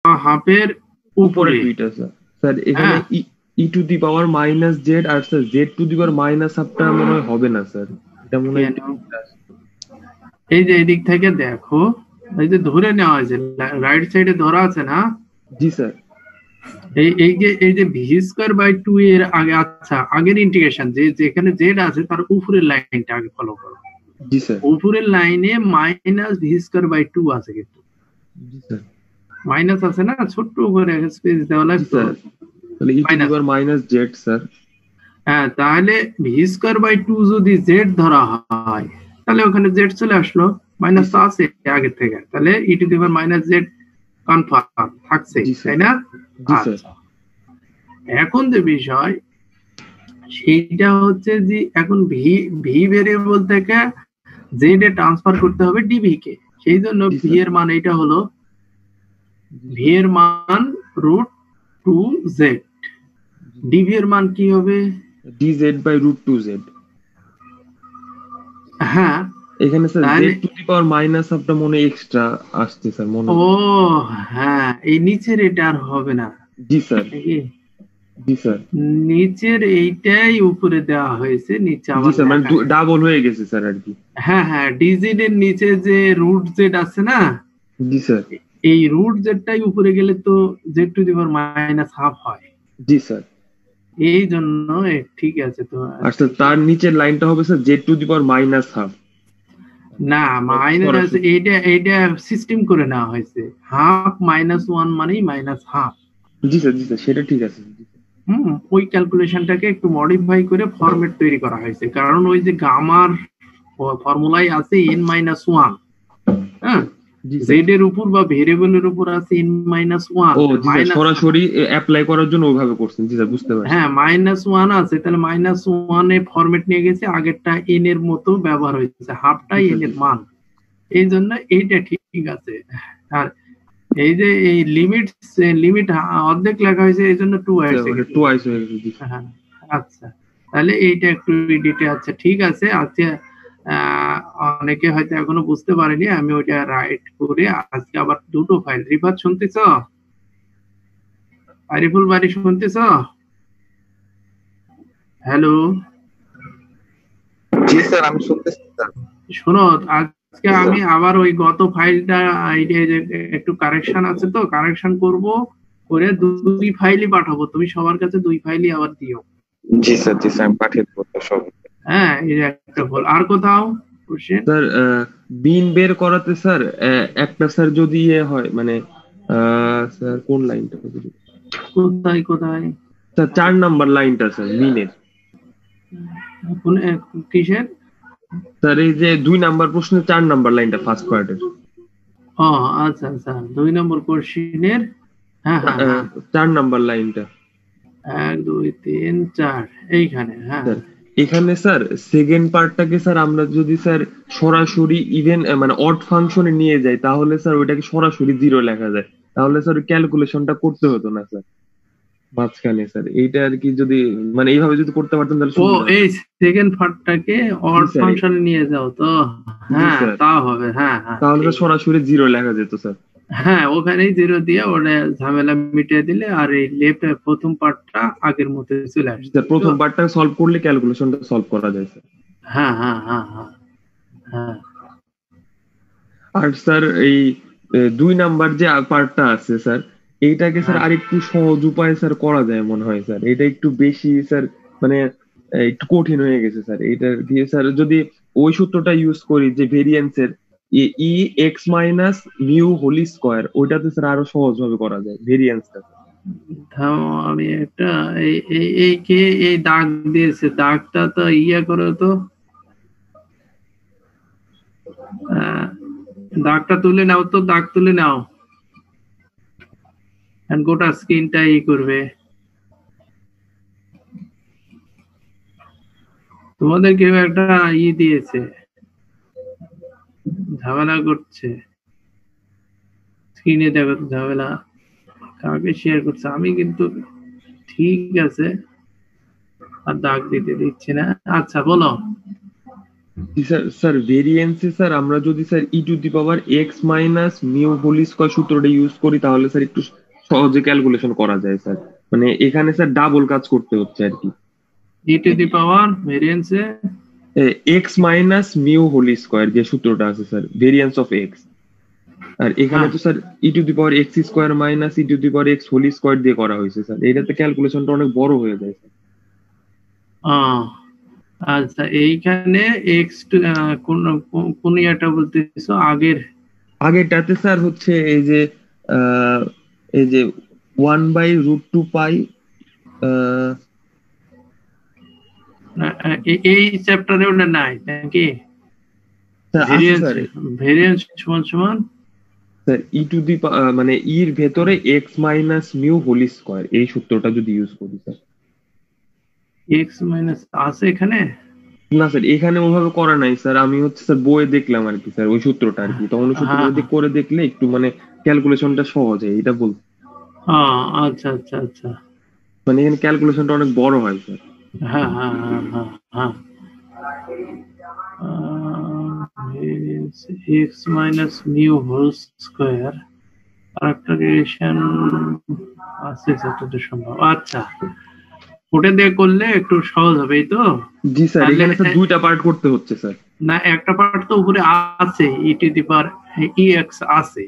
হাফের উপরে উপরে। দুইটা স্যার। স্যার এখানে হ্যাঁ e to the power minus z আর sir z to the power minus হাফটা মনে হয় হবে না স্যার, এটা মনে হয় কেন? এই যে এদিক থেকে দেখো, এই যে ধরে নেওয়া হয়েছে, রাইট সাইডে ধরা আছে না, জি স্যার। এই যে ভি স্কোয়ার বাই টু এর আগে, আচ্ছা আগের ইন্টিগ্রেশন যে যেখানে জেড আছে তার উপরের লাইনটা আগে ফলো করো। জি স্যার। উপরের লাইনে minus V square by two আছে, কিন্তু জি স্যার। মাইনাস আছে না, ছোট্ট করে স্পেস দেওয়া জি লাগতো। স্যার, তাহলে e to the minus, power minus z sir. হ্যাঁ তাহলে ভি স্কোয়ার বাই টু যদি জেড ধরা হয়, তাহলে ওখানে জেড চলে আসলো, জি মাইনাস তো স্যার। আছে আগে থেকে, তাহলে e to the power minus z confirm থাকছে, জি স্যার। তাই না? জি স্যার। আচ্ছা, এখন যে বিষয় সেইটা হচ্ছে যে এখন ভি ভি ভেরিয়েবল থেকে জেড এ ট্রান্সফার করতে হবে ডিভি কে, সেই জন্য জি ভি স্যার। এর মান এটা হলো, জি ভি স্যার। এর মান রুট টু জেড, ডিভি এর মান কি হবে? D z by root two z. হ্যাঁ এখানে স্যার তাহলে, z to the power minus হাফটা মনে এক্সট্রা আসছে স্যার মনে ও হয়। হ্যাঁ, এই নিচের এটা আর হবে না জি স্যার। নাকি? জি স্যার। নিচের এইটাই উপরে দেওয়া হয়েছে, নিচে জি আবার স্যার, মানে লেখা গেছে। ডাবল হয়ে গেছে স্যার আর কি। হ্যাঁ হ্যাঁ, ডিজিট এর নিচে যে রুট জেড আছে না, জি স্যার। এই রুট জেডটাই উপরে গেলে তো Z to the power minus half হয়, জি স্যার। এই জন্য ঠিক আছে তো। আর স্যার তার নিচের লাইনটা হবে sir z to the power minus half. না, মাইনাস সরাসরি। এইটা সিস্টেম করে নেওয়া হয়েছে, হাফ মাইনাস ওয়ান মানেই মাইনাস হাফ। জি স্যার। জি স্যার, সেটা ঠিক আছে। ওই ক্যালকুলেশনটাকে একটু মডিফাই করে ফরম্যাট তৈরি করা হয়েছে, কারণ ওই যে গামার ফর্মুলায় আছে এন মাইনাস ওয়ান, হ্যাঁ, জি স্যার। জেড এর উপর বা ভেরিয়েবলের উপর আছে এন মাইনাস ওয়ান, ও জি স্যার, মাইনাস, সরাসরি অ্যাপ্লাই করার জন্য ওইভাবে করছেন। জি স্যার, বুঝতে পারছি। হ্যাঁ মাইনাস ওয়ান আছে, তাহলে মাইনাস ওয়ান এ ফরম্যাট নিয়ে গেছে, আগেরটা এন এর মতো ব্যবহার হয়েছে, জি হাফটাই স্যার। এন জি এর স্যার। মান, এই জন্য এইটা ঠিক আছে। আর এই যে এই লিমিট, লিমিট অর্ধেক লেখা হয়েছে, এই জন্য টু স্যার, আসছে ওটা কিন্তু। টোয়াইস হয়ে গেছে। জি স্যার। হ্যাঁ, আচ্ছা, তাহলে এইটা একটু এডিটে, আচ্ছা ঠিক আছে। আজকে অনেকে হয়তো এখনো বুঝতে পারেনি, আমি ওইটা রাইট করে আজকে আবার দুটো ফাইল, রিফাত শুনতেছ? আরিফুল বাড়ি শুনতেছ? হ্যালো, জি স্যার, আমি শুনতেছি স্যার। শোনো, আজকে জি স্যার। আমি আবার ওই গত ফাইলটা, এই যে একটু কারেকশন আছে তো, কারেকশন করব, করে দুই ফাইলই পাঠাবো, তুমি সবার কাছে দুই ফাইলই আবার দিও। জি স্যার। জি স্যার, আমি পাঠিয়ে দেবো সব। হ্যাঁ, এই যে একটা ভুল, আর কোথাও কোশ্চেন? স্যার বিন বের করাতে স্যার একটা স্যার যদি ইয়ে হয় মানে স্যার কোন লাইনটা কোথায় কোথায়? স্যার 4 নাম্বার লাইনটা স্যার মিনের। কোন কিসের? স্যার এই যে 2 নাম্বার প্রশ্নের 4 নাম্বার লাইনটা ফার্স্ট পার্টের। ও আচ্ছা আচ্ছা, 2 নম্বর কোশ্চেনের, হ্যাঁ হ্যাঁ হ্যাঁ, 4 নাম্বার লাইনটা 1 2 3 4 এইখানে, হ্যাঁ স্যার। এখানে স্যার সেকেন্ড পার্টটাকে স্যার আমরা যদি স্যার সরাসরি ইভেন মানে অড ফাংশনে নিয়ে যাই, তাহলে স্যার ওইটাকে সরাসরি জিরো লেখা যায়, তাহলে স্যার ক্যালকুলেশনটা করতে হতো না স্যার মাঝখানে। স্যার এইটা আর কি, যদি মানে এইভাবে যদি করতে পারতেন তাহলে ও, সুবিধা হতো। এই সেকেন্ড পার্টটাকে জি অড স্যার। ফাংশনে নিয়ে যাও তো, জি হ্যাঁ স্যার, তা হবে, হ্যাঁ হ্যাঁ তাহলে ঠিক স্যার আছে। সরাসরি জিরো লেখা যেত স্যার। হ্যাঁ, ওখানেই জিরো দিয়ে ওটা ঝামেলা মিটিয়ে দিলে, আর এই লেফট প্রথম পার্টটা আগের মতো চলে জি আসছে, স্যার, বুঝছো? প্রথম পার্টটা সলভ করলে ক্যালকুলেশনটা সলভ করা যায় স্যার। হ্যাঁ হ্যাঁ হ্যাঁ হ্যাঁ হ্যাঁ। আর স্যার এই 2 নাম্বার যে পার্টটা আছে স্যার, এইটাকে স্যার হ্যাঁ, আরেকটু সহজ উপায়ে স্যার করা যায় মনে হয় স্যার। এটা একটু বেশি স্যার মানে একটু কঠিন হয়ে গেছে স্যার। এইটা দিয়ে স্যার যদি ওই সূত্রটা ইউজ করি যে ভেরিয়েন্সের e x minus mu whole square, ওইটাতে স্যার আরো সহজ ভাবে করা যায় ভেরিয়েন্সটা। থামো, আমি একটা এই এই এই কে এই দাগ দিয়েছে, দাগটা তো ইয়ে করো তো, আহ, দাগটা তুলে নাও তো, দাগ তুলে নাও, and গোটা স্ক্রিনটা ই করবে। তোমাদের কেউ একটা ই দিয়েছে, ঝামেলা করছে, স্ক্রিনে দেখো তো ঝামেলা কাকে শেয়ার করছে, আমি কিন্তু ঠিক আছে, আর দাগ দিতে দিচ্ছি না। আচ্ছা বলো। জি স্যার, স্যার ভেরিয়েন্সে স্যার আমরা যদি sir E to the power X minus mu whole square সূত্রটা ইউজ করি তাহলে স্যার একটু সহজে ক্যালকুলেশন করা যায় স্যার। মানে এখানে স্যার ডাবল কাজ করতে হচ্ছে আর কি। ই টু দি পাওয়ার ভেরিয়েন্সে x minus mu whole square যে সূত্রটা আছে স্যার, ভেরিয়েন্স অফ এক্স। আর এখানে হ্যাঁ তো sir E to the power x square minus e to the power x whole square দিয়ে করা হয়েছে স্যার, এটাতে ক্যালকুলেশনটা অনেক বড় হয়ে যায় স্যার। আহ, আচ্ছা এইখানে এক্স কোন কোন ইয়াটা বলতেছো আগের? আগেরটাতে স্যার হচ্ছে আহ, এই যে 1/√2 পাই। এই চ্যাপ্টারে ওটা নাই নাকি? স্যার আছে ভেরিয়েন্স, স্যার। ভেরিয়েন্স সমান সমান স্যার ই টু দি মানে ইর ভেতরে X minus mu whole square এই সূত্রটা যদি ইউজ করি স্যার। এক্স মাইনাস আছে এখানে? না স্যার, এখানে ওভাবে করা নাই স্যার, আমি হচ্ছে স্যার বইয়ে দেখলাম আর কি স্যার ওই সূত্রটা আর কি, তখন ওই সূত্রটা হ্যাঁ দিয়ে করে দেখলে একটু মানে ক্যালকুলেশনটা সহজ হয় এটা বল। আচ্ছা আচ্ছা আচ্ছা। মানে এখানে ক্যালকুলেশনটা অনেক বড় হয় স্যার। হ্যাঁ হ্যাঁ হ্যাঁ হ্যাঁ হ্যাঁ। X minus mu whole square আর একটা রিলেশন আছে যতটা সম্ভব। আচ্ছা ওটা দিয়ে করলে একটু সহজ হবে এই তো। জি স্যার, তাহলে এখানে স্যার দুইটা পার্ট করতে হচ্ছে স্যার। না একটা পার্ট তো উপরে আছে ই to the power E x আছে।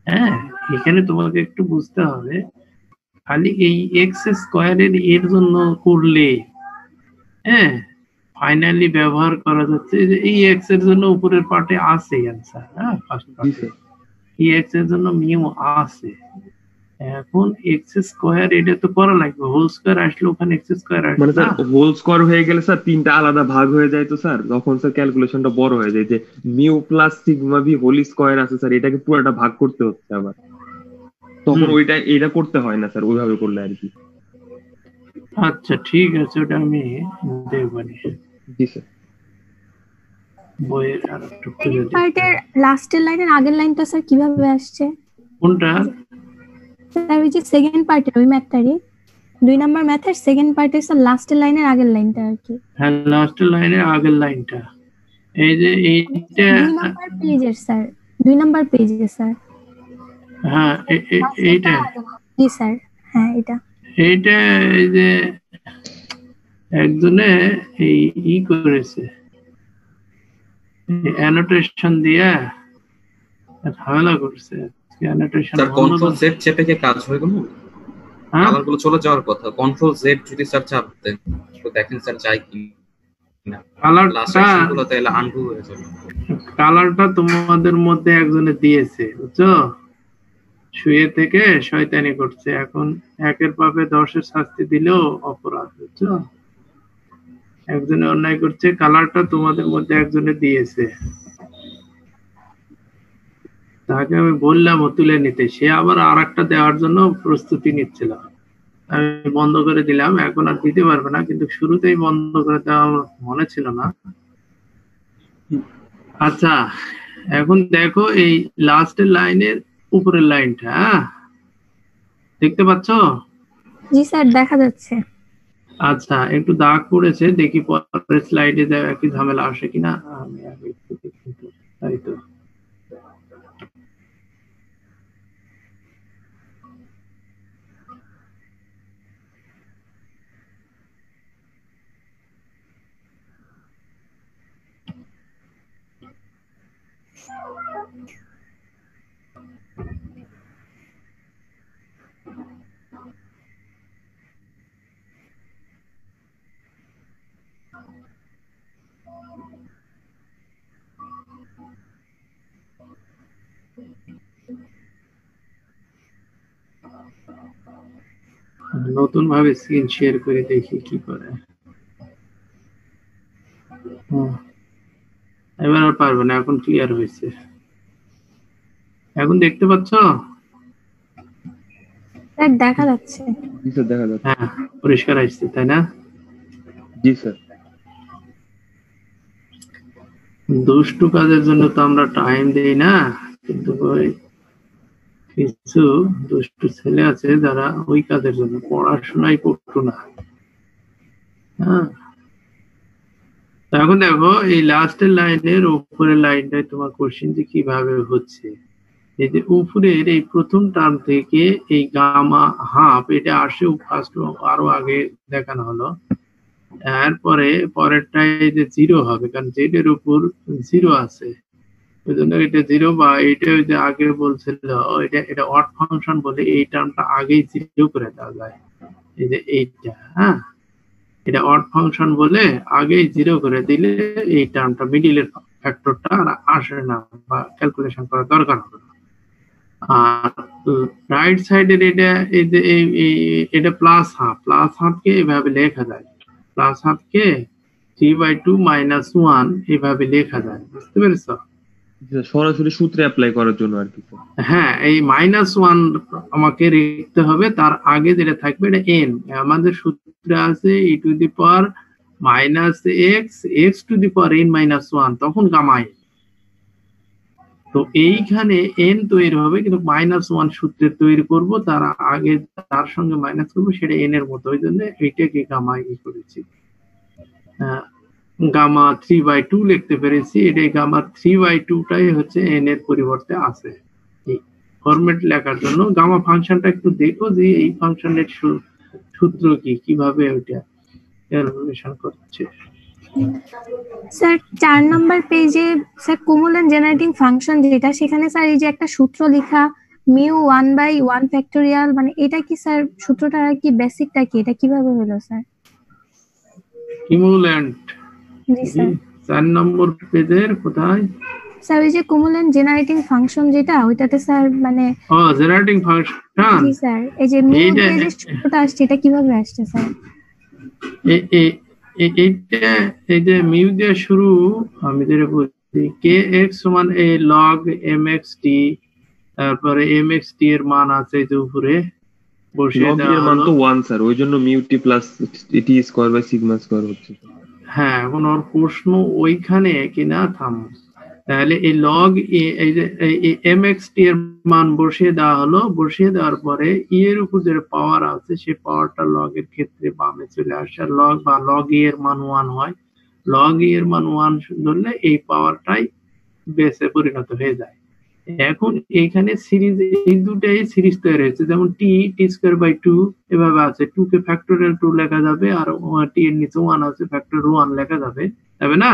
হ্যাঁ এখানে তোমাকে একটু বুঝতে হবে খালি এই এক্স স্কোয়ারের এর জন্য করলে হ্যাঁ ফাইনালি ব্যবহার করা যাচ্ছে যে এই এক্স এর জন্য উপরের পার্টে আছে অ্যান্সার। হ্যাঁ ফার্স্ট জি পার্টে স্যার। এই এক্স এর জন্য মিউ আছে। এখন এক্স স্কোয়ার এটা তো করা লাগবে, হোল স্কোয়ার আসলে ওখানে এক্স স্কোয়ার মানে আসবে স্যার না। হোল স্কয়ার হয়ে গেলে স্যার তিনটা আলাদা ভাগ হয়ে যায় তো স্যার, তখন স্যার ক্যালকুলেশনটা বড় হয়ে যায়, যে mu plus sigma V whole square আছে স্যার, এটাকে পুরোটা ভাগ করতে হচ্ছে আবার, তখন হুম ওইটা এটা করতে হয় না স্যার ওইভাবে করলে আর কি। আচ্ছা ঠিক আছে ওটা আমি দেখবানি জি স্যার। বইয়ের আর একটু খুঁজে সেকেন্ড দেখতে পার্টের হবে। লাস্টের লাইনের আগের লাইনটা স্যার কিভাবে আসছে? কোনটা? স্যার ওই যে সেকেন্ড পার্টের ওই ম্যাথটারই 2 নম্বর ম্যাথের সেকেন্ড পার্টের স্যার লাস্টের লাইনের আগের লাইনটা আর কি। হ্যাঁ লাস্টের লাইনের আগের লাইনটা এই যে এইটা। 2 নম্বর পেজের স্যার, 2 নম্বর পেজে স্যার। হ্যাঁ এইটা জি স্যার, হ্যাঁ এটা। এইটা এই যে একজনে এই ই করেছে অ্যানোটেশন দিয়ে ঝামেলা করছে। অ্যানোটেশন স্যার বন্ধ কন্ট্রোল জেড চেপে কি কাজ হয়ে গেল? হ্যাঁ কালার গুলো চলে যাওয়ার কথা, কন্ট্রোল জেড যদি স্যার চাপ দেন তো দেখেন স্যার যায় কি না, লাস্ট কালারটা অ্যাকশন গুলো তাহলে আনডু হয়ে যাবে। কালারটা তোমাদের মধ্যে একজনে দিয়েছে বুঝছো, শুয়ে থেকে শয়তানি করছে। এখন একের পাপে 10-এর শাস্তি দিলেও অপরাধ বুঝছো। একজনে অন্যায় করছে, কালারটা তোমাদের মধ্যে একজনে দিয়েছে, তাকে আমি বললাম তুলে নিতে, সে আবার আর একটা দেওয়ার জন্য প্রস্তুতি নিচ্ছিল। আমি বন্ধ করে দিলাম, এখন আর দিতে পারবে না, কিন্তু শুরুতেই বন্ধ করে দেওয়া আমার মনে ছিল না। আচ্ছা এখন দেখো এই লাস্টের লাইনের উপরের লাইনটা, হ্যাঁ দেখতে পাচ্ছ? জি স্যার দেখা যাচ্ছে। আচ্ছা একটু দাগ পড়েছে, দেখি পরের স্লাইডে একই ঝামেলা আসে কিনা। আমি আগে একটু দেখি তো। তাই তো নতুন ভাবে স্ক্রিন শেয়ার করে দেখি কি করে। এবার আর পারবো না, এখন ক্লিয়ার হয়েছে। এখন দেখতে পাচ্ছ? স্যার দেখা যাচ্ছে। জি স্যার দেখা যাচ্ছে। হ্যাঁ পরিষ্কার আসছে তাই না? জি স্যার। দুষ্টু কাজের জন্য তো আমরা টাইম দেই না, কিন্তু ওই কিছু দুষ্টু ছেলে আছে যারা ওই কাজের জন্য পড়াশোনায় পড়তো না। হ্যাঁ তো এখন দেখো এই লাস্টের লাইনের উপরের লাইনটায় তোমার কোশ্চেন যে কিভাবে হচ্ছে। এই যে উপরের এই প্রথম টার্ম থেকে এই গামা হাফ এটা আসে ফার্স্ট আরো আগে দেখানো হলো, এরপরে পরেরটাই যে জিরো হবে কারণ জেড এর উপর জিরো আছে, ওই জন্য এটা জিরো, বা এটা ওই যে আগে বলছিল এটা অড ফাংশন বলে এই টার্মটা আগেই জিরো করে দেওয়া যায়। এই যে এইটা, হ্যাঁ, এটা অড ফাংশন বলে আগেই জিরো করে দিলে এই টার্মটা মিডিলের ফ্যাক্টরটা আর আসে না বা ক্যালকুলেশন করার দরকার হবে না। আর রাইট সাইডের এটা এই যে এটা প্লাস হাফকে এভাবে লেখা যায়, প্লাস হাফকে 3/2 - 1 এভাবে লেখা যায়, বুঝতে পেরেছো? সরাসরি সূত্রে অ্যাপ্লাই করার জন্য আর কি। হ্যাঁ, এই -1 আমাকে লিখতে হবে, তার আগে যেটা থাকবে এটা n, আমাদের সূত্রে আছে e⁻x তখন গামা n। তো এইখানে n তৈরি হবে কিন্তু -1 সূত্রে তৈরি করব, তার আগে তার সঙ্গে মাইনাস করবো, সেটা n এর মতো, ওই জন্য এইটাকে গামা করেছি, গামা 3/2 লিখতে পেরেছি। এটাই গামা 3/2টাই হচ্ছে n এর পরিবর্তে আছে। এই ফরম্যাট লেখার জন্য গামা ফাংশনটা একটু দেখো যে এই ফাংশনের সূত্র কি, কিভাবে ওইটা ক্যালকুলেশন করছে। স্যার 4 নাম্বার পেজে স্যার কুমুলেন্ট জেনারেটিং ফাংশন যেটা, সেখানে স্যার এই যে একটা সূত্র লেখা μ1/1 ফ্যাক্টোরিয়াল, মানে এটা কি স্যার সূত্রটা কি বেসিকটা কি, এটা কিভাবে হলো স্যার? কিমুলেন্ট জি স্যার। 4 নম্বর পেজের কোথায় স্যার ওই যে কুমুলেন্ট জেনারেটিং ফাংশন যেটা, ওইটাতে স্যার মানে জেনারেটিং ফাংশন, জি স্যার এই যে মিউ দিয়ে যে সূত্রটা আসছে এটা কিভাবে আসছে স্যার? এইটা এই যে মিউ দিয়ে শুরু, আমি যেটা বলছি kx সমান a log mxt, তারপরে mxt এর মান আছে যে উপরে বসিয়ে লগ দেওয়া এর মান হলো। তো 1 স্যার, ওই জন্য mu T plus T square by sigma square হচ্ছে। হ্যাঁ, এখন ওর প্রশ্ন ওইখানে কিনা, থামো, তাহলে এই লগ এই যে mxt এর মান বসিয়ে দেওয়া হলো, বসিয়ে দেওয়ার পরে ই এর উপর যে পাওয়ার আছে সেই পাওয়ারটা লগ এর ক্ষেত্রে বামে চলে আসে, লগ বা লগ ই এর মান 1 হয়, লগ ই এর মান 1 ধরলে এই পাওয়ারটাই বেসে পরিণত হয়ে যায়। এখন এইখানে সিরিজ, এই দুটাই সিরিজ তৈরি হয়েছে, যেমন t²/2 এভাবে আছে, 2 কে ফ্যাক্টোরিয়াল 2 লেখা যাবে, আর t এর নিচে 1 আছে ফ্যাক্টোরিয়াল 1 লেখা যাবে না?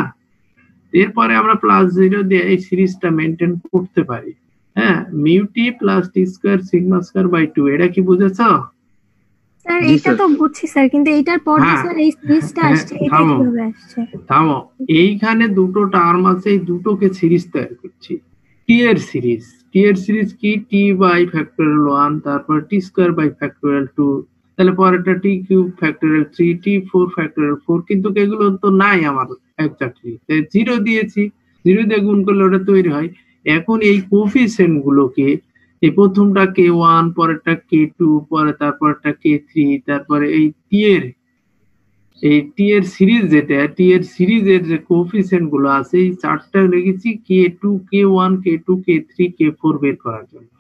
এরপরে আমরা +0 দিয়ে এই সিরিজটা মেনটেন করতে পারি। হ্যাঁ, μt + t²σ²/2, এটা কি বুঝেছো? স্যার এটা তো বুঝছি স্যার, কিন্তু এইটার পর যে স্যার এই সিরিজটা আসছে এটা কিভাবে আসছে? থামো, এইখানে দুটো টার্ম আছে, এই দুটোকে সিরিজ তৈরি করছি, টি এর সিরিজ কি t/(1), তারপর t²/(2), তাহলে পরেরটা t³ 3t4 কিন্তু এগুলো তো নাই আমার এক্স্যাক্টলি, 0 দিয়েছি, 0 দিয়ে গুণ করলে ওটা তৈরি হয়। এখন এই কোফিসিয়েন্ট গুলোকে, এই প্রথমটা k1, পরেরটা k2, পরে তারপরটা k3, তারপরে এই টি এর সিরিজ, যেটা টি এর সিরিজের যে কোএফিসিয়েন্ট গুলো আছে এই চারটা লিখেছি k2 k1 k2 k3 k4 বের করার জন্য।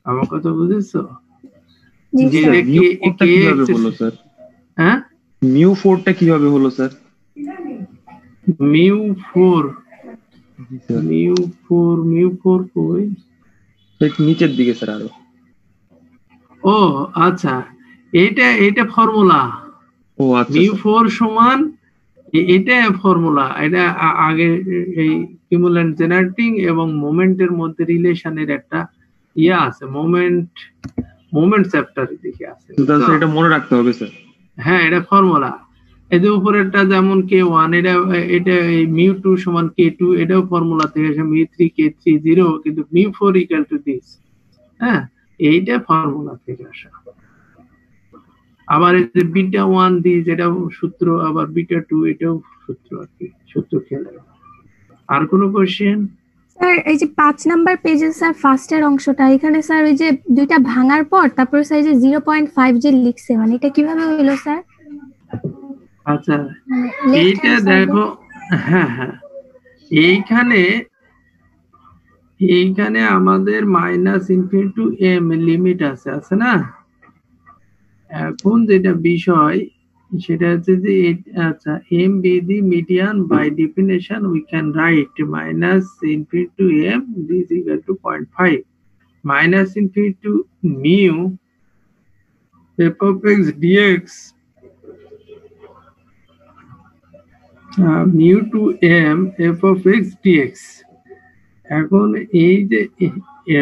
আমার কথা বুঝেছো? জি যে স্যার। কিভাবে হলো স্যার? হ্যাঁ, μ4টা কিভাবে হলো স্যার? μ4 কই? নিচের দিকে স্যার আরো। ও আচ্ছা, এটা ফর্মুলা। ও আচ্ছা, μ4 সমান, এটা ফর্মুলা, এটা আগে এই কিমুলেন্ট জেনারেটিং এবং মোমেন্টের মধ্যে রিলেশনের একটা আছে, মোমেন্ট চ্যাপ্টারে দেখে আছে, এটা মনে রাখতে হবে স্যার। হ্যাঁ, এটা ফর্মুলা। এই যে উপরেরটা যেমন k1, এটা এই μ2 সমান k2, এটাও ফর্মুলা থেকে আসে, μ3 k3 0, কিন্তু μ4 ইকুয়াল টু দিস। হ্যাঁ, এইটা ফর্মুলা থেকে আসা। আবার এই যে β1 দিয়ে যেটা সূত্র, আবার β2 এটাও সূত্র, আর কি সূত্র খেলে। আর কোনো কোশ্চেন? স্যার এই যে 5 নাম্বার পেজে স্যার ফার্স্টের অংশটা, এখানে স্যার ওই যে দুইটা ভাঙার পর তারপর স্যার যে 0.5 যে লিখছে, মানে এটা কিভাবে হলো স্যার? আচ্ছা, এইটা দেখো, হ্যাঁ, এইখানে আমাদের -∞ টু m লিমিট আছে না? এখন যেটা বিষয়, সেটা হচ্ছে যে আচ্ছা, m be the median by definition we can write minus infinity to m this is equal to 0.5 minus infinity to mu f of x dx mu to m f of x dx। এখন এই যে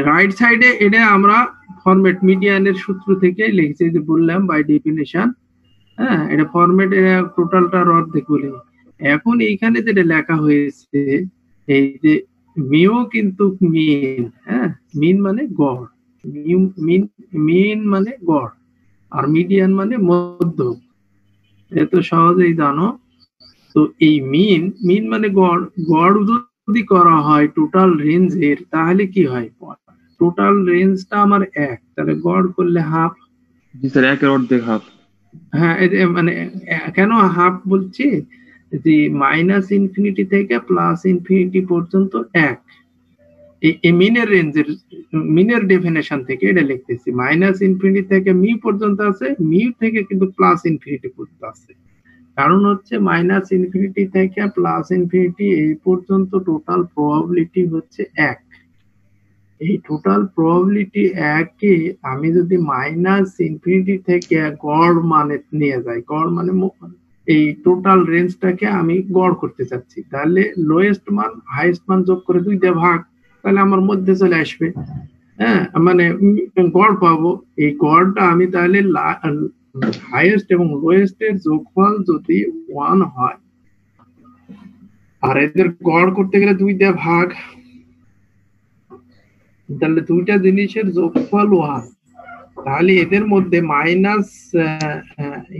right সাইডে এটা আমরা format মিডিয়ানের সূত্র থেকে লিখছি, যে বললাম বাই ডেফিনিশন। হ্যাঁ, এটা ফরম্যাট টোটালটার অর্ধেক বলে। এখন এইখানে যেটা লেখা হয়েছে এই যে মিউ কিন্তু মিন, হ্যাঁ মিন মানে গড়, মিন মানে গড়, আর মিডিয়ান মানে মধ্য। এত সহজেই জানো। তো এই মিন মানে গড়, গড় যদি করা হয় টোটাল রেঞ্জের তাহলে কি হয়, টোটাল রেঞ্জটা আমার 1, তাহলে গড় করলে হাফ। জি স্যার, একের অর্ধেক হাফ। হ্যাঁ, মানে কেন হাফ বলছি, যে মাইনাস ইনফিনিটি থেকে প্লাস ইনফিনিটি পর্যন্ত 1, এই মিনের রেঞ্জের মিনের ডেফিনেশন থেকে এটা লিখতেছি। মাইনাস ইনফিনিটি থেকে মিউ পর্যন্ত আছে, মিউ থেকে কিন্তু প্লাস ইনফিনিটি পর্যন্ত আছে। কারণ হচ্ছে মাইনাস ইনফিনিটি থেকে প্লাস ইনফিনিটি এই পর্যন্ত টোটাল প্রবাবিলিটি হচ্ছে 1। এই টোটাল প্রবাবিলিটি 1 কে আমি যদি মাইনাস ইনফিনিটি থেকে গড় মানে নিয়ে যাই, গড় মানে এই টোটাল রেঞ্জটাকে আমি গড় করতে চাচ্ছি, তাহলে লোয়েস্ট মান হাইয়েস্ট মান যোগ করে 2 দিয়ে ভাগ, তাহলে আমার মধ্যে চলে আসবে। হ্যাঁ, মানে গড় পাবো। এই গড়টা আমি তাহলে হাইয়েস্ট এবং লোয়েস্ট এর যোগফল যদি 1 হয়, আর এদের গড় করতে গেলে 2 দিয়ে ভাগ, তাহলে দুইটা জিনিসের যোগফল 1, তাহলে এদের মধ্যে মাইনাস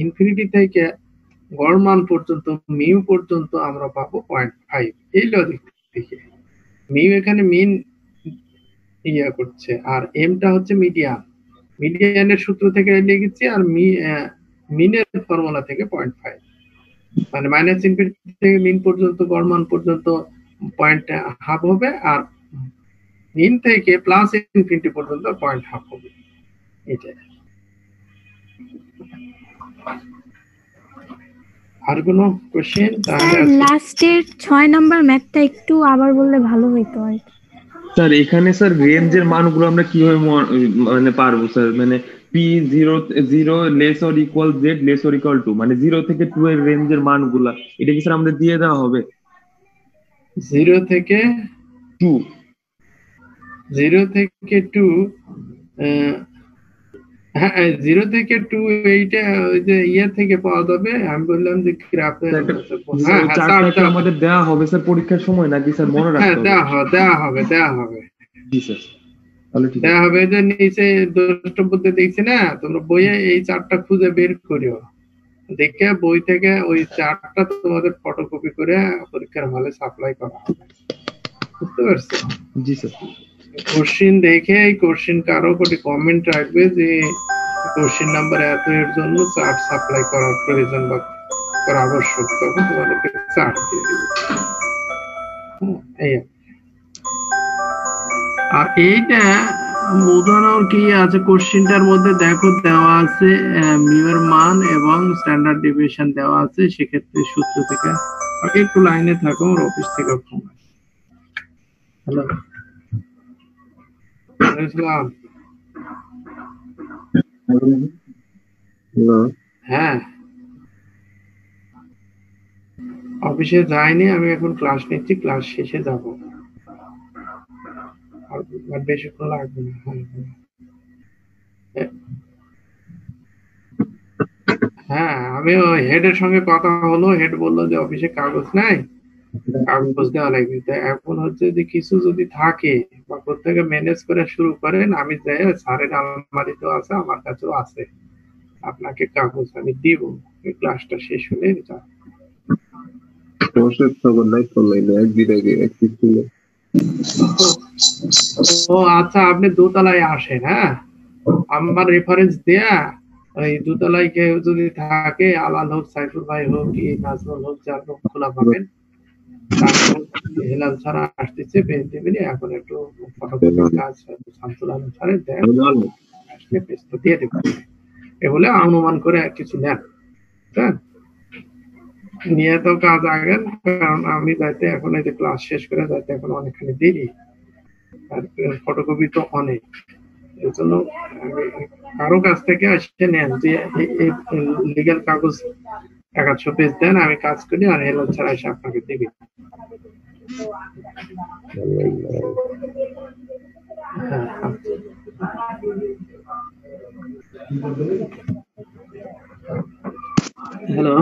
ইনফিনিটি থেকে গড় মান পর্যন্ত মিউ পর্যন্ত আমরা পাবো 0.5। এই লজিক থেকে মিউ এখানে মিন ইয়া করছে, আর এমটা হচ্ছে মিডিয়ান। মিডিয়ানের সূত্র থেকে লিখেছি, আর মিনের ফর্মুলা থেকে 0.5, মানে মাইনাস ইনফিনিটি থেকে মিন পর্যন্ত গড় মান পর্যন্ত 0.5 হবে, আর মিন থেকে প্লাস ইনফিনিটি পর্যন্ত 0.5 হবে। এটা আর কোনো কোশ্চেন? তাহলে লাস্টের 6 নাম্বার ম্যাথটা একটু আবার বললে ভালো হইতো আর কি। স্যার এখানে স্যার রেঞ্জের মানগুলো আমরা কিভাবে মানে পারবো স্যার, মানে p0 less or equal z less or equal to, মানে 0 থেকে 2 এর রেঞ্জের মানগুলা এটা কি স্যার আমাদের দিয়ে দেওয়া হবে? 0 থেকে 2 হ্যাঁ 0 থেকে 2 এইটা ওই যে ইয়ে থেকে পাওয়া যাবে। আমি বললাম যে গ্রাফে চারটা আমাদের দেওয়া হবে স্যার পরীক্ষার সময়, নাকি স্যার মনে রাখতে হবে? দেওয়া হবে। জি স্যার, তাহলে ঠিক দেওয়া হবে। যে নিচে দ্রষ্টব্যতে দেখছি না, তোমরা বইয়ে এই চারটা খুঁজে বের করিও, দেখে বই থেকে ওই চারটা তোমাদের ফটোকপি করে পরীক্ষার হলে সাপ্লাই করা হবে। বুঝতে পারছো? জি স্যার। কোশ্চিন দেখে এই কোশ্চিন কারো কোটি কমেন্ট রাখবে যে কোশ্চিন নাম্বার এত এর জন্য চার্ট সাপ্লাই করার প্রয়োজন বা করা আবশ্যক, তখন তোমাদেরকে চার্ট দিয়ে দেবে। আর এইটা বোঝানোর কি আছে, কোশ্চিনটার মধ্যে দেখো দেওয়া আছে মিউর মান এবং স্ট্যান্ডার্ড ডেভিয়েশন দেওয়া আছে, সেক্ষেত্রে সূত্র থেকে। একটু লাইনে থাকো, আমার অফিস থেকে ফোন আছে। হ্যালো হ্যাঁ, অফিসে যাইনি, আমি এখন ক্লাস নিচ্ছি, ক্লাস শেষে যাব, আর বেশিক্ষণ লাগবে না। হ্যাঁ, আমি ওই হেডের সঙ্গে কথা হলো, হেড বললো যে অফিসে কাগজ নাই, কাগজ দেওয়া লাগবে। তাই এখন হচ্ছে যে কিছু যদি থাকে বা প্রত্যেকে ম্যানেজ করে শুরু করেন, আমি যাই, স্যারের আলমারিতেও আছে, আমার কাছেও আছে, আপনাকে কাগজ আমি দিব, এই ক্লাসটা শেষ হলে যা। ও আচ্ছা, আপনি দোতলায় আসেন। হ্যাঁ, আমার রেফারেন্স দেয়া ওই দোতলায় কেউ যদি থাকে, আলাল হোক, সাইফুল ভাই হোক, কি নাজমুল হোক, যার রুম খোলা পাবেন, হেলাল ছাড়া আসতেছে, পেজ দেবেন। এখন একটু ফটোকপির কাজ শামসুল আলম স্যারের দেন, আসলে পেজটা দিয়ে দেবেন। এ বলে অনুমান করে কিছু নেন। বুঝছেন? নিয়ে তো কাজ আগের, কারণ আমি যাইতে এখন এই যে ক্লাস শেষ করে যাইতে এখন অনেকখানি দেরি, আর ফটোকপি তো অনেক, এর জন্য আমি কারো কাছ থেকে আসতে নেন যে লিগ্যাল কাগজ 100 পেজ দেন, আমি কাজ করি আর হেলো ছাড়া এসে আপনাকে দিবি। হ্যাঁ, আচ্ছা। হ্যালো,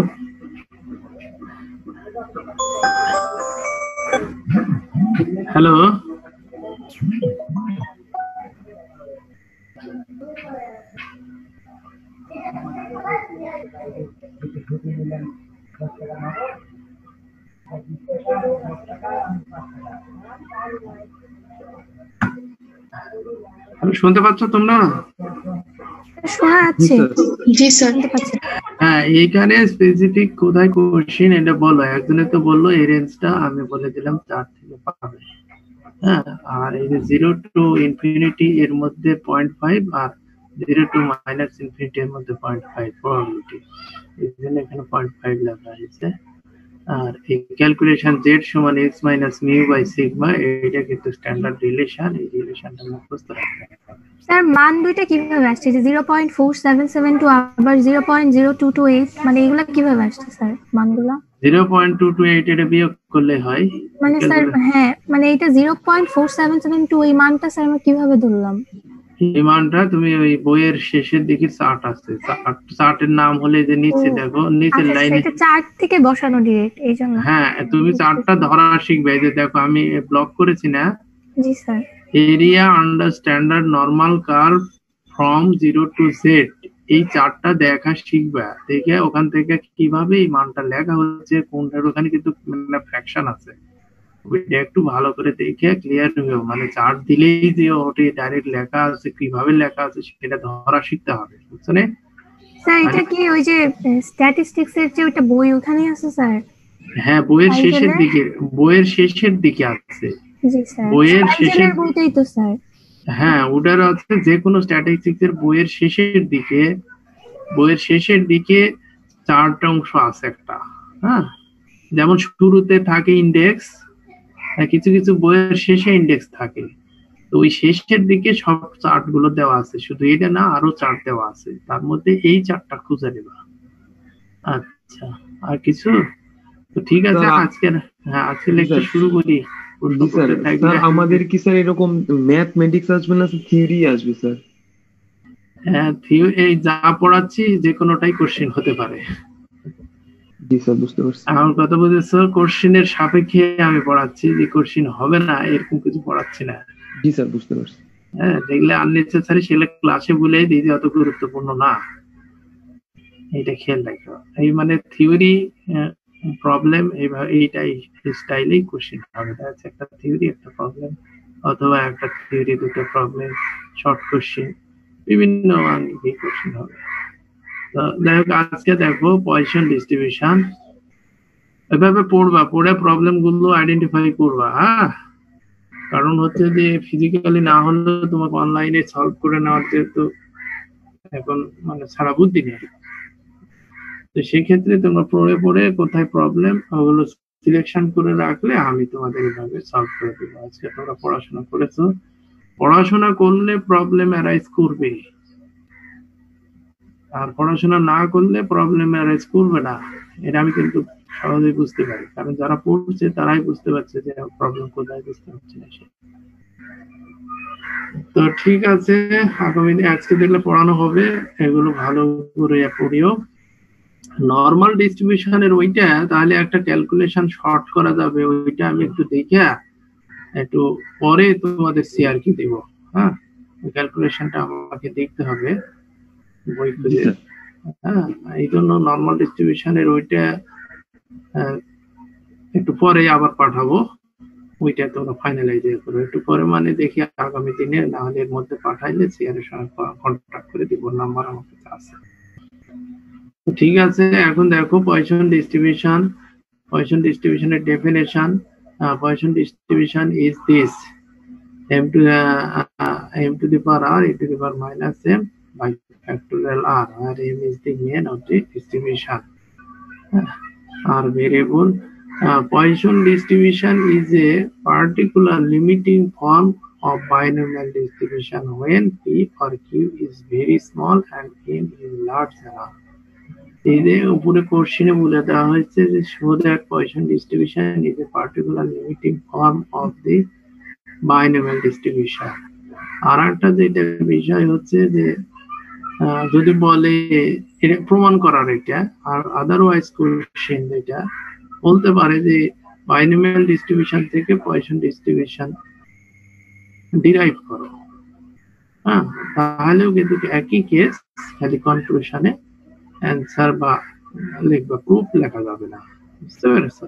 হ্যালো, শুনতে পাচ্ছ তোমরা? শোনা জি যাচ্ছে? স্যার। জি স্যার। শুনতে পাচ্ছি। হ্যাঁ, এইখানে স্পেসিফিক কোথায় কোশ্চেন এটা বলো। একজনে তো বললো এই রেঞ্জটা, আমি বলে দিলাম 4 থেকে পাবে। হ্যাঁ, আর এই যে 0 টু ইনফিনিটি এর মধ্যে 0.5 আর 0 টু মাইনাস ইনফিনিটি এর মধ্যে 0.5 প্রবাবিলিটি, এই জন্য এখানে 0.5 লেখা হয়েছে। আর এই ক্যালকুলেশন z সমান x minus mu by sigma, এটা কিন্তু স্ট্যান্ডার্ড রিলেশন, এই রিলেশনটা মুখস্থ রাখতে হবে। স্যার মান দুইটা কিভাবে আসছে? যে 0.4772 আবার 0.0228, মানে এগুলা কিভাবে আসছে স্যার মানগুলা? 0.228 এটা বিয়োগ করলে হয়। মানে স্যার হ্যাঁ, মানে এটা 0.4772 এই মানটা স্যার আমরা কিভাবে ধরলাম? এই মানটা তুমি ওই বইয়ের শেষের দিকে চার্ট আছে, চার্টের নাম হলে যে নিচে দেখো, নিচের আচ্ছা, লাইনে। এটা চার্ট থেকে বসানো ডিরেক্ট, এই জন্য। হ্যাঁ, তুমি চার্টটা ধরা শিখবে। এই যে দেখো আমি ব্লক করেছি না, জি sir. Area under standard normal curve from 0 to z, এই চার্টটা দেখা শিখবা। দেখে ওখান থেকে কিভাবে এই মানটা লেখা হচ্ছে, কোনটার ওখানে কিন্তু মানে ফ্র্যাকশন আছে, ওইটা একটু ভালো করে দেখে ক্লিয়ার হয়েও, মানে চার্ট দিলেই যে ওটি ডাইরেক্ট লেখা আছে, কিভাবে লেখা আছে সেটা ধরা শিখতে হবে, বুঝছেন? স্যার এটা কি ওই যে স্ট্যাটিস্টিক্স এর যে ওটা বই ওখানে আছে স্যার? হ্যাঁ, বইয়ের শেষের Python-এ? দিকে, বইয়ের শেষের দিকে আছে। জি স্যার। বইয়ের Python-এর শেষের, বইটাই তো স্যার। হ্যাঁ ওটার আছে যে কোনো স্ট্যাটিস্টিক্স এর বইয়ের শেষের দিকে, বইয়ের শেষের দিকে 4টা অংশ আছে একটা। হ্যাঁ, যেমন শুরুতে থাকে ইন্ডেক্স, কিছু কিছু বইয়ের শেষে ইন্ডেক্স থাকে, তো ওই শেষের দিকে সব চার্ট গুলো দেওয়া আছে, শুধু এটা না আরো চার্ট দেওয়া আছে, তার মধ্যে এই চার্টটা খুঁজে নেবা। আচ্ছা, আর কিছু? তো ঠিক আছে, স্যার, আজকে হ্যাঁ আজকে জি লেকচার স্যার। শুরু করি। প্রশ্ন জি স্যার। করতে থাকলে স্যার আমাদের কি স্যার এরকম ম্যাথমেটিক্স আসবে না, থিওরি আসবে স্যার? হ্যাঁ, এই যা পড়াচ্ছি যে কোনোটাই কোশ্চেন হতে পারে। জি স্যার, বুঝতে পারছি। আমার কথা বুঝেছো? কোশ্চেনের সাপেক্ষে আমি পড়াচ্ছি, যে কোশ্চেন হবে না এরকম কিছু পড়াচ্ছি না। জি স্যার, বুঝতে পারছি। হ্যাঁ, দেখলে আননেসেসারি সেগুলো ক্লাসে বলে দিই যে অত গুরুত্বপূর্ণ না, এটা খেয়াল রাখো। এই মানে থিওরি প্রবলেম এইটাই স্টাইলেই কোশ্চেন হবে, দেখা একটা থিওরি একটা প্রবলেম, অথবা একটা থিওরি দুটো প্রবলেম, শর্ট কোশ্চেন, বিভিন্ন আঙ্গিক কোশ্চেন হবে। তো যাই হোক, আজকে দেখো পয়সন ডিস্ট্রিবিউশন, এভাবে পড়বা, পড়ে প্রবলেম গুলো আইডেন্টিফাই করবা। হ্যাঁ, কারণ হচ্ছে যে ফিজিক্যালি না হলে তোমাকে অনলাইনে সলভ করে নেওয়ার যেহেতু এখন মানে সারা বুদ্ধি নেই, তো সেক্ষেত্রে তোমরা পড়ে পড়ে কোথায় প্রবলেম ওগুলো সিলেকশন করে রাখলে আমি তোমাদের এভাবে সলভ করে দেবো। আজকে তোমরা পড়াশোনা করেছো, পড়াশোনা করলে প্রবলেম অ্যারাইজ করবে, আর পড়াশোনা না করলে প্রবলেম অ্যারাইজ করবে না, এটা আমি কিন্তু সহজেই বুঝতে পারি, কারণ যারা পড়ছে তারাই বুঝতে পারছে যে প্রবলেম কোথায়, বুঝতে পারছে না সে। তো ঠিক আছে, আগামী দিন আজকে দেখলে পড়ানো হবে, এগুলো ভালো করে পড়িও। নরমাল ডিস্ট্রিবিউশনের ওইটা তাহলে একটা ক্যালকুলেশন শর্ট করা যাবে, ওইটা আমি একটু দেখে একটু পরে তোমাদের শেয়ার কি দিব। হ্যাঁ, ওই ক্যালকুলেশনটা আমাকে দেখতে হবে বই জি খুঁজে। স্যার। হ্যাঁ, এই জন্য নরমাল ডিস্ট্রিবিউশনের ওইটা একটু পরে আবার পাঠাবো, ওইটা তোমরা ফাইনালাইজ করো একটু পরে, মানে দেখি আগামী দিনে, না হলে এর মধ্যে পাঠাইলে শেয়ারের সঙ্গে কন্ট্যাক্ট করে দিব, নাম্বার আমার কাছে আছে। ঠিক আছে, এখন দেখো poison distribution, Poisson distribution definition. Poisson distribution is this: m to the power r e to the power minus m by factorial r, where m is the mean of the distribution. R variable. Poisson distribution is a particular limiting form of binomial distribution when P or Q is very small and N is large enough. এই যে উপরে কোশ্চেনে বলে দেওয়া হয়েছে যে show that Poisson distribution is a particular limiting form of the binomial distribution. আর একটা যেটা বিষয় হচ্ছে যে যদি বলে এটা প্রমাণ করার এটা, আর আদারওয়াইজ কোশ্চেন যেটা বলতে পারে যে বাইনোমিয়াল ডিস্ট্রিবিউশন থেকে পয়সন ডিস্ট্রিবিউশন ডিরাইভ করো, হ্যাঁ, তাহলেও কিন্তু একই কেস, খালি কনক্লুশনে অ্যান্সার বা লিখবা, প্রুফ লেখা যাবে না, বুঝতে পেরেছো?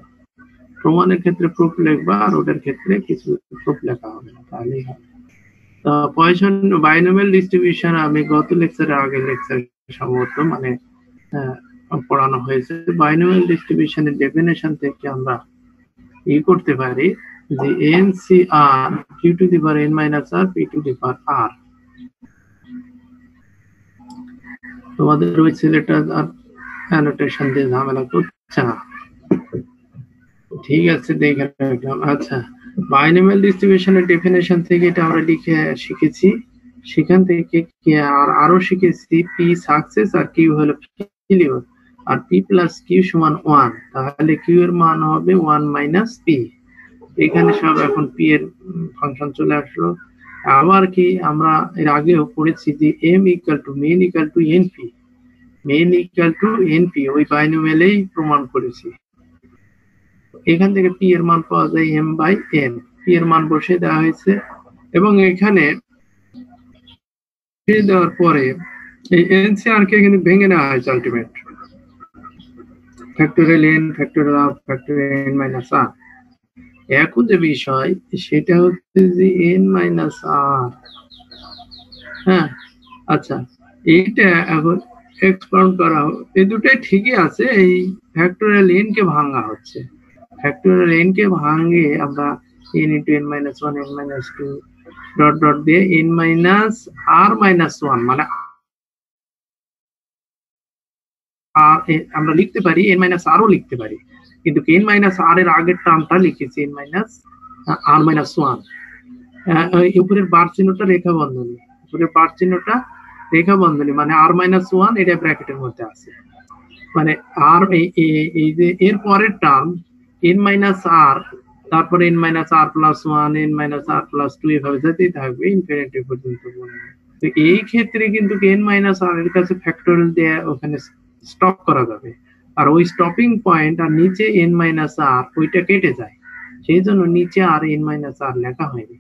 প্রমাণের ক্ষেত্রে প্রুফ লিখবা আর ওটার ক্ষেত্রে কিছু প্রুফ লেখা হবে না, তাহলেই হবে। পয়সন বাইনোমিয়াল ডিস্ট্রিবিউশন আমি গত লেকচারের আগে লেকচার সম্ভবত মানে পড়ানো হয়েছে। বাইনোমিয়াল ডিস্ট্রিবিউশনের ডেফিনেশন থেকে আমরা করতে পারি যে NCR Q to the power n minus R P to the power R। তোমাদের ওই ছেলেটা আর অ্যানোটেশন দিয়ে ঝামেলা করছে না, ঠিক আছে, দেখে রাখলাম। আচ্ছা, বাইনোমিয়াল ডিস্ট্রিবিউশনের ডেফিনেশন থেকে এটা আমরা লিখে শিখেছি, সেখান থেকে আরো শিখেছি পি সাকসেস আর কিউ হলো ফেলিওর, আর পি প্লাস কিউ সমান 1, তাহলে কিউ এর মান হবে 1 মাইনাস পি। এখানে সব এখন পি এর ফাংশন চলে আসলো। আবার কি আমরা এর আগেও পড়েছি যে M equal to mean equal to NP, mean equal to NP ওই বাইনোমিয়ালেই প্রমাণ করেছি। এখান থেকে পি এর মান পাওয়া যায় এম বাই এন, পি এর মান বসে দেওয়া হয়েছে এবং এখানে দেওয়ার পরে এই এনসিআর কে কিন্তু ভেঙে নেওয়া হয়েছে ultimate factorial N factorial r factorial N minus আর। এখন যে বিষয় সেটা হচ্ছে যে এন মাইনাস আর, হ্যাঁ, আচ্ছা, এইটা এখন এক্সপাউন্ড করা এই দুটাই ঠিকই আছে, এই ফ্যাক্টোরিয়াল এন কে ভাঙা হচ্ছে, ফ্যাক্টোরিয়াল এন কে ভাঙে আমরা n into n minus 1 n minus 2 dot dot দিয়ে n minus r minus 1 মানে আর আমরা লিখতে পারি n minus r ও লিখতে পারি, কিন্তু n minus r এর আগের টার্মটা লিখেছি n minus r minus 1। উপরের বার চিহ্নটা রেখা বন্ধনী, উপরের বার চিহ্নটা রেখা বন্ধনী মানে r minus 1 এটা ব্র্যাকেটের মধ্যে আছে, মানে আর এই যে এর পরের টার্ম n minus r, তারপরে n minus r plus 1 n minus r plus 2 এভাবে যেতেই থাকবে ইনফিনিটি পর্যন্ত। তো এই ক্ষেত্রে কিন্তু n minus r এর কাছে ফ্যাক্টোরিয়াল দিয়ে ওখানে স্টপ করা যাবে, আর ওই স্টপিং পয়েন্ট আর নিচে n minus r ওইটা কেটে যায়, সেই জন্য নিচে আর n minus r লেখা হয়নি।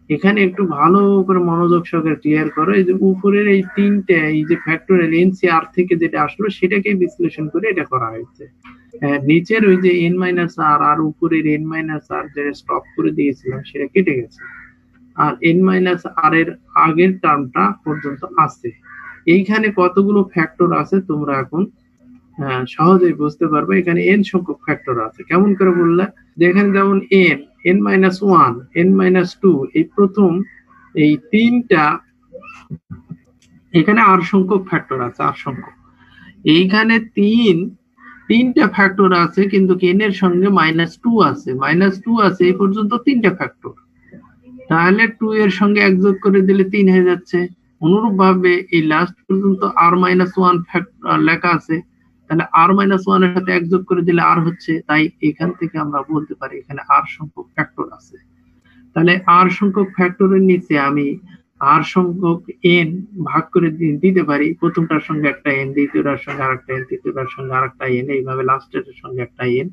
এখানে একটু ভালো করে মনোযোগ সহকারে ক্লিয়ার করো, এই যে উপরের এই তিনটে এই যে ফ্যাক্টোরিয়াল NCR থেকে যেটা আসলো সেটাকে বিশ্লেষণ করে এটা করা হয়েছে। নিচের ওই যে n মাইনাস আর আর উপরের n মাইনাস আর যেটা স্টপ করে দিয়েছিলাম সেটা কেটে গেছে, আর n মাইনাস আর এর আগের টার্মটা পর্যন্ত আছে। এইখানে কতগুলো ফ্যাক্টর আছে তোমরা এখন সহজেই বুঝতে পারবে। এখানে n সংখ্যক ফ্যাক্টর আছে, কেমন করে বললে, যেখানে যেমন n মাইনাস 1 n মাইনাস 2 এই প্রথম এই তিনটা, এখানে আর সংখ্যক ফ্যাক্টর আছে, আর সংখ্যক এইখানে তিনটা ফ্যাক্টর আছে, কিন্তু n এর সঙ্গে -2 আছে, -2 আছে এই পর্যন্ত তিনটা ফ্যাক্টর, তাহলে 2 এর সঙ্গে এক যোগ করে দিলে 3 হয়ে যাচ্ছে। অনুরূপ ভাবে এই লাস্ট পর্যন্ত r-1 ফ্যাক্টর লেখা আছে, তাহলে r-1 এর সাথে এক যোগ করে দিলে r হচ্ছে, তাই এখান থেকে আমরা বলতে পারি এখানে r সংখ্যক ফ্যাক্টর আছে। তাহলে r সংখ্যক ফ্যাক্টরের নিচে আমি r সংখ্যক n ভাগ করে দিতে পারি, প্রথমটার সঙ্গে একটা n, দ্বিতীয়টার সঙ্গে আরেকটা n, তৃতীয়টার সঙ্গে আরেকটা n, এইভাবে লাস্টের সঙ্গে একটা n,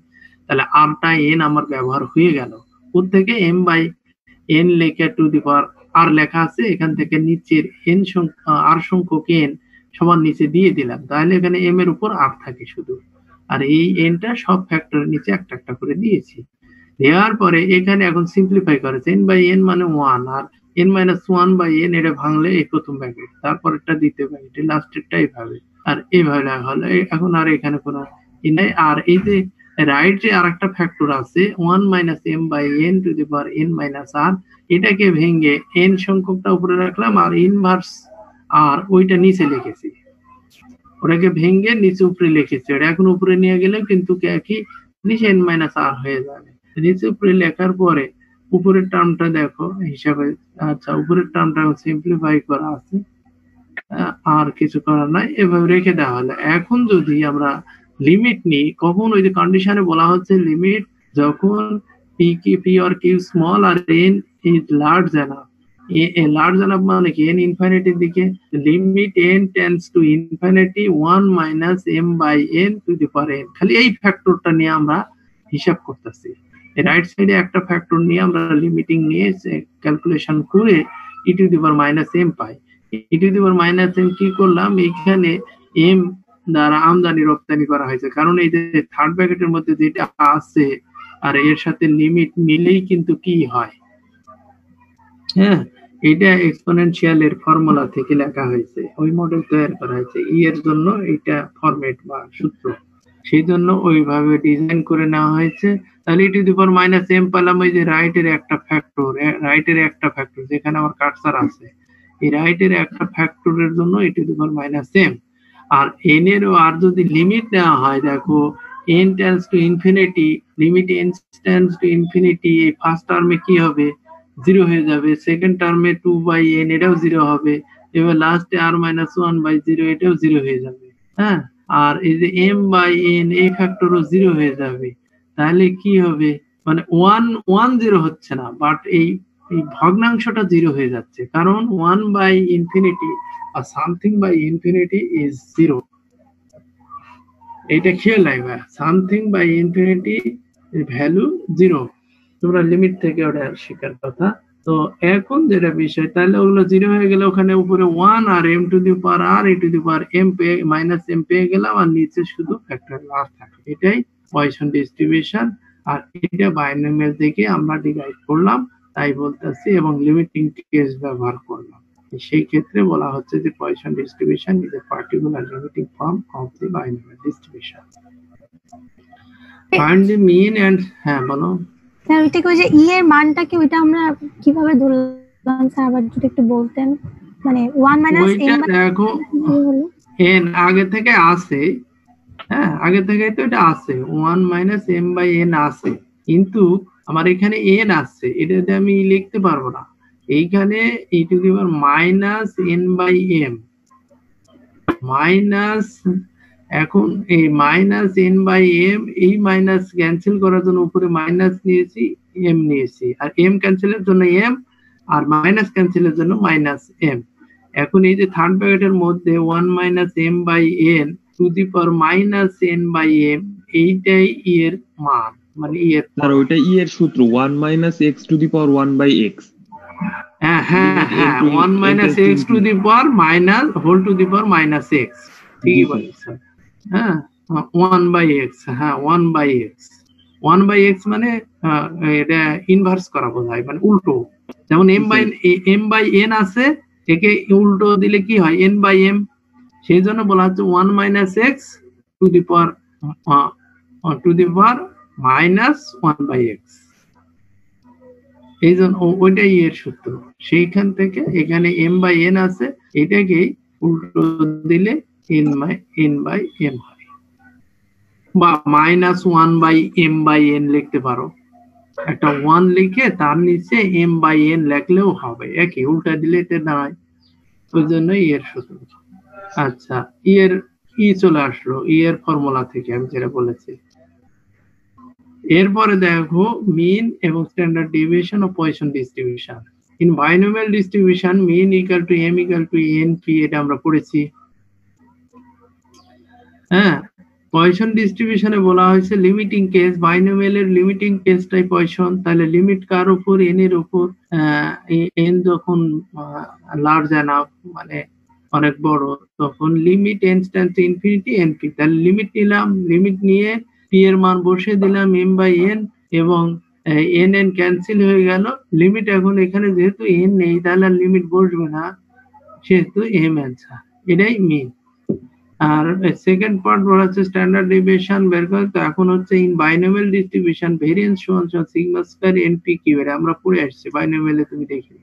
তাহলে rটা n আমার ব্যবহার হয়ে গেল। ওর থেকে m বাই n লেখা টু দি পাওয়ার r লেখা আছে, এখান থেকে নিচের n সংখ্যক r সংখ্যক n সমান নিচে দিয়ে দিলাম, তাহলে এখানে m এর উপর r থাকে শুধু, আর এই nটা সব ফ্যাক্টরের নিচে একটা একটা করে দিয়েছি। দেওয়ার পরে এখানে এখন সিম্পলিফাই করেছে, n বাই n মানে 1, আর n মাইনাস 1 বাই n এটা ভাঙলে এই প্রথম ব্র্যাকেট, তারপরেরটা দ্বিতীয় ব্র্যাকেট, লাস্টেরটা এইভাবে, আর এইভাবে লেখা হলো। এখন আর এখানে কোনো নাই, আর এই যে রাইট যে আরেকটা ফ্যাক্টর আছে 1 minus m by n to the power n minus r, এটাকে ভেঙে n সংখ্যকটা উপরে রাখলাম আর ইনভার্স আর ওইটা নিচে লিখেছি, ওটাকে ভেঙে নিচে উপরে লিখেছে, ওটা এখন উপরে নিয়ে গেলে কিন্তু একই নিচে n মাইনাস আর হয়ে যাবে। নিচে উপরে লেখার পরে উপরের টার্মটা দেখো হিসাবে, আচ্ছা উপরের টার্মটা সিম্পলিফাই করা আছে, আর কিছু করার নাই, এভাবে রেখে দেওয়া হলো। এখন যদি আমরা লিমিট নিই, কখন ওই যে কন্ডিশনে বলা হচ্ছে লিমিট যখন p or q স্মল আর n is large enough. Large enough মানে কি n ইনফিনিটির দিকে, limit n tends to infinity 1 minus m by n to the power n। খালি এই ফ্যাক্টরটা নিয়ে আমরা হিসাব করতেছি। রাইট সাইডে একটা ফ্যাক্টর নিয়ে আমরা লিমিটিং নিয়ে ক্যালকুলেশন করে e to the power minus m pi. e to the power minus m কি করলাম, এখানে m দ্বারা আমদানি রপ্তানি করা হয়েছে, কারণ এই যে থার্ড ব্র্যাকেটের মধ্যে যেটা আছে আর এর সাথে লিমিট মিলেই কিন্তু কি হয়, হ্যাঁ এটা এক্সপোনেনশিয়াল এর ফর্মুলা থেকে লেখা হয়েছে, ওই মডেল তৈরি করা হয়েছে। ই এর জন্য এটা ফরম্যাট বা সূত্র, সেই জন্য ওইভাবে ডিজাইন করে নেওয়া হয়েছে। তাহলে e to the power minus m পেলাম, ওই যে রাইটের একটা ফ্যাক্টর যেখানে আমার কার্সার আছে, এই রাইটের একটা ফ্যাক্টরের জন্য e to the power minus m. আর এন এর আর যদি লিমিট নেওয়া হয়, দেখো n tends to infinity, limit n tends to infinity, এই ফার্স্ট টার্মে কি হবে 0 হয়ে যাবে, সেকেন্ড টার্মে 2/n এটাও 0 হবে, এবার লাস্টে r মাইনাস 1/0 এটাও 0 হয়ে যাবে, হ্যাঁ। আর এই যে m/n এই ফ্যাক্টরও 0 হয়ে যাবে। তাহলে কি হবে, মানে 1 হচ্ছে না, বাট এই ভগ্নাংশটা 0 হয়ে যাচ্ছে, কারণ 1/infinity or something by infinity is 0। এটা খেয়াল রাখবা, সামথিং বাই ইনফিনিটি ভ্যালু 0, তোমরা লিমিট থেকে ওটা শেখার কথা। তো এখন যেটা বিষয়, তাহলে ওগুলো 0 হয়ে গেলে ওখানে উপরে 1 আর m two the power r e to the power m minus m পেয়ে গেলাম, আর নিচে শুধু ফ্যাক্টরিয়াল r থাকে। এটাই পয়সন ডিস্ট্রিবিউশন, আর এটা বাইনোমিয়াল থেকে আমরা ডিরাইভ করলাম তাই বলতেছি, এবং লিমিটিং কেস ব্যবহার করলাম। সেই ক্ষেত্রে বলা হচ্ছে যে Poisson distribution is a particular limiting form of the binomial distribution. Find the mean and, হ্যাঁ বলো স্যার ওইটা কি, ওই যে ই এর মানটা কি ওইটা আমরা কিভাবে ধরলাম স্যার, আবার যদি একটু বলতেন। মানে 1 মাইনাস ওইটা দেখো n আগে থেকে আছে, হ্যাঁ আগে থেকে তো এটা আছে, 1 মাইনাস m বাই n আছে, কিন্তু আমার এখানে n আছে, এটাতে আমি লিখতে পারবো না। এইখানে e to the power minus n by m minus, এখন এই মাইনাস n বাই m, এই মাইনাস ক্যান্সেল করার জন্য উপরে মাইনাস নিয়েছি, m নিয়েছি, আর m ক্যান্সেলের জন্য m, আর মাইনাস ক্যান্সেলের জন্য মাইনাস m। এখন এই যে থার্ড ব্র্যাকেটের মধ্যে 1 minus m by n to the power minus n by m, এইটাই ই এর মান, মানে ই এর, আর ওইটা ই এর সূত্র 1 minus x to the power 1 by x। হ্যাঁ 1 minus x to the power minus whole to the power minus x, ঠিকই বলেছেন, হ্যাঁ 1 বাই x, হ্যাঁ 1 বাই x, 1 বাই x মানে এটা ইনভার্স করা বোঝায়, মানে উল্টো। যেমন m বাই n আছে, একে উল্টো দিলে কি হয় n বাই m, সেই জন্য বলা হচ্ছে 1 minus x to the power minus 1 by x। এই জন্য ওইটাই এর সূত্র, সেইখান থেকে এখানে m বাই n আছে, এটাকে উল্টো দিলে n বাই m হয়, বা minus 1 by m by n লিখতে পারো, একটা 1 লিখে তার নিচে m বাই n লিখলেও হবে, একই, উল্টা দিলে এটা দাঁড়ায়, ওই জন্য এর সূত্র। আচ্ছা এর চলে আসলো এর ফর্মুলা থেকে আমি যেটা বলেছি। এরপরে দেখো মিন এবং standard deviation of Poisson distribution in binomial distribution, mean equal to m equal to np, এটা আমরা পড়েছি, হ্যাঁ। পয়সন ডিস্ট্রিবিউশনে বলা হয়েছে লিমিটিং কেস, বাইনোমিয়ালের লিমিটিং কেসটাই পয়সন, তাহলে লিমিট কার উপর, n এর উপর, n যখন লার্জ এনাফ মানে অনেক বড়, তখন limit n tends to infinity np, তাহলে লিমিট নিলাম, লিমিট নিয়ে p এর মান বসে দিলাম m বাই n, এবং n ক্যান্সেল হয়ে গেল, লিমিট এখন এখানে যেহেতু n নেই তাহলে লিমিট বসবে না, সেহেতু m অ্যান্সার, এটাই মিন। আর সেকেন্ড পার্ট বলা হচ্ছে স্ট্যান্ডার্ড ডেভিয়েশন বের করে, তো এখন হচ্ছে ইন বাইনোমিয়াল ডিস্ট্রিবিউশন ভেরিয়েন্স সমান সিগমা স্কয়ার np কিউ, এটা আমরা পড়ে আসছি বাইনোমিয়ালে, তুমি দেখি।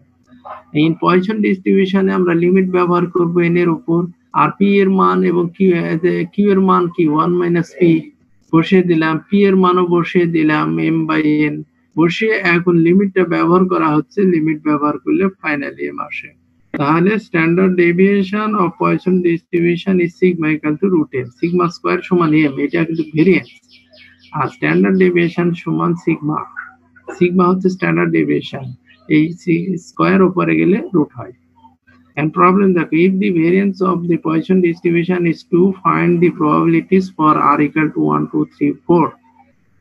ইন পয়সন ডিস্ট্রিবিউশনে আমরা লিমিট ব্যবহার করব n এর উপর, আর পি এর মান এবং কিউ এর মান কি 1 মাইনাস পি বসিয়ে দিলাম, পি এর মানও বসিয়ে দিলাম এম বাই এন বসিয়ে এখন লিমিটটা ব্যবহার করা হচ্ছে, লিমিট ব্যবহার করলে ফাইনালি এম আসে। তাহলে standard deviation of Poisson distribution is sigma equal to root m, sigma square সমান এম, এটা কিন্তু ভেরিয়েন্স, আর স্ট্যান্ডার্ড ডেভিয়েশন সমান সিগমা, সিগমা হচ্ছে স্ট্যান্ডার্ড ডেভিয়েশন, এই স্কয়ার উপরে গেলে রুট হয়। And problem that if the variance of the Poisson distribution is to find the probabilities for r equal to 1, 2, 3, 4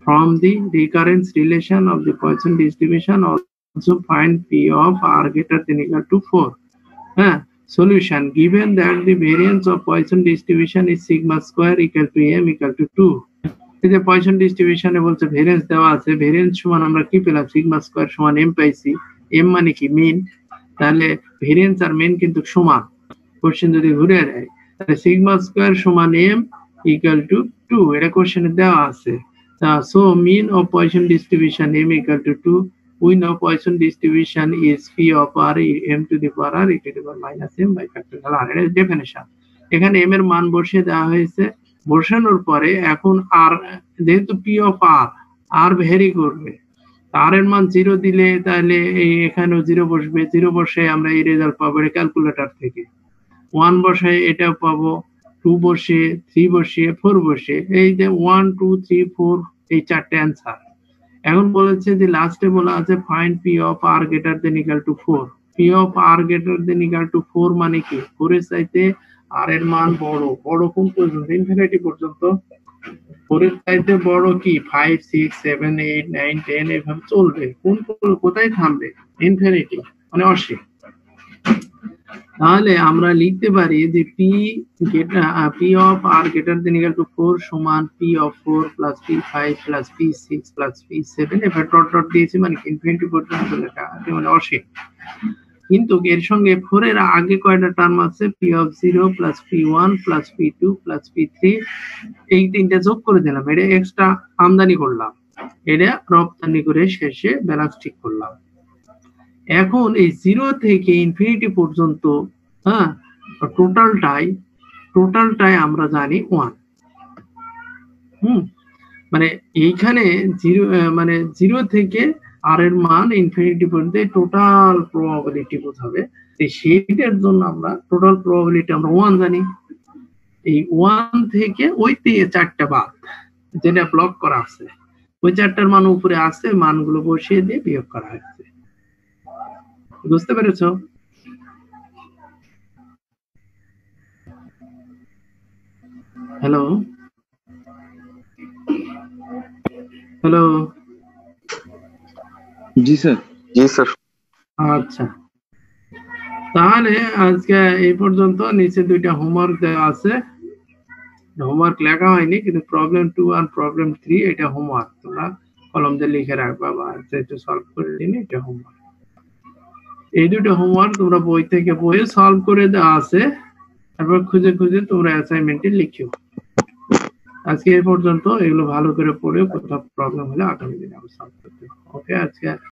from the recurrence relation of the Poisson distribution, also find p of r greater than equal to 4. Solution: given that the variance of Poisson distribution is sigma square equal to m equal to 2. এই যে Poisson distribution এ বলছে variance দেওয়া আছে, variance সমান আমরা কি পেলাম, sigma square সমান m পাইছি, m মানে কি মিন, তাহলে ভেরিয়েন্স আর মিন কিন্তু সমান, কোশ্চেন যদি ঘুরে যায় তাহলে সিগমা স্কয়ার সমান m ইকুয়াল টু 2, এটা কোশ্চেনে দেওয়া আছে। So mean of Poisson distribution m equal to 2, we know Poisson distribution is p of r m to the power r e to the power minus m by factorial r, এটা definition. এখানে m এর মান বসিয়ে দেওয়া হয়েছে, বসানোর পরে এখন আর যেহেতু পি অফ আর ভ্যারি করবে, আর এর মান 0 দিলে তাহলে এখানেও 0 বসবে, 0 বসে আমরা এই রেজাল্ট পাবো ক্যালকুলেটর থেকে, 1 বসে এটাও পাবো, 2 বসে, 3 বসে, 4 বসে, এই যে 1 2 3 4 এই চারটে অ্যান্সার। এখন বলেছে যে লাস্টে বলা আছে find p of r greater than equal to 4, p of r greater than equal to 4 মানে কি, 4 এর চাইতে আর এর মান বড়, বড় কোন পর্যন্ত, ইনফিনিটি পর্যন্ত, 4 এর চাইতে বড় কি 5 6 7 8 9 10 এভাবে চলবে, কোন কোথায় থামবে, ইনফিনিটি মানে অসীম। তাহলে আমরা লিখতে পারি যে p of r greater than equal to 4 সমান p of 4 plus p 5 plus p 6 plus p 7, এবার ডট ডট দিয়েছি মানে ইনফিনিটি পর্যন্ত লেখা আছে মানে অসীম। কিন্তু এর সঙ্গে 4 এর আগে কয়টা টার্ম আছে, P of 0 plus P 1 plus P 2 plus P 3, এই তিনটা যোগ করে দিলাম, এটা এক্সট্রা আমদানি করলাম, এটা রপ্তানি করে শেষে ব্যালেন্স ঠিক করলাম। এখন এই 0 থেকে ইনফিনিটি পর্যন্ত টোটালটাই আমরা জানি 1, মানে এইখানে 0 মানে 0 থেকে আর এর মান ইনফিনিটি পর্যন্ত টোটাল প্রবাবিলিটি বোঝাবে, সেইটার জন্য আমরা টোটাল প্রবাবিলিটি আমরা 1 জানি। এই 1 থেকে ওই 4টা বাদ যেটা ব্লক করা আছে, ওই 4টার মান উপরে আছে, মানগুলো বসিয়ে দিয়ে বিয়োগ করা হয়েছে। বুঝতে পেরেছো? হ্যালো হ্যালো, জি স্যার। জি স্যার। আচ্ছা, তাহলে আজকে এই পর্যন্ত। নিচে 2টা হোমওয়ার্ক দেওয়া আছে, হোমওয়ার্ক লেখা হয়নি কিন্তু প্রবলেম 2 আর প্রবলেম 3 এটা হোমওয়ার্ক, তোমরা কলম দিয়ে লিখে রাখবা বা একটু সলভ করে দিন, এটা হোমওয়ার্ক। এই 2টা হোমওয়ার্ক তোমরা বই থেকে বইয়ে সলভ করে দেওয়া আছে, তারপর খুঁজে খুঁজে তোমরা অ্যাসাইনমেন্টে লিখিও। আজকে এই পর্যন্ত, এগুলো ভালো করে পড়ে কোথাও প্রবলেম হলে আগামী দিনে আমরা সলভ করতে। ওকে, আজকে